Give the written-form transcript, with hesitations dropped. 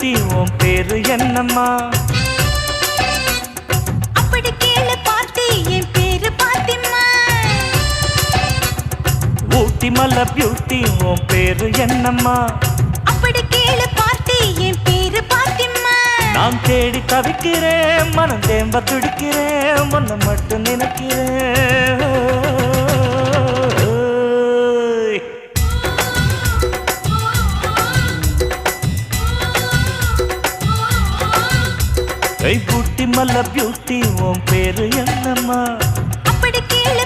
Beauty உன் பேரு என்னம்மா? அப்படி கேளு பார்ட்டி என் பேரு பாத்திமா. ஊட்டி மல்ல பியூட்டி உன் பேரு என்னம்மா? அப்படி கேளு பார்ட்டி என் பேரு பாத்திமா. நான் தேடி தவிக்கிறேன் மனம் தேம்ப துடிக்கிறேன் உன்னை மட்டும் நினைக்கிறேன். ஊட்டி மல்ல பியூட்டி உன் பேரு என்னம்மா? அப்படி கேளு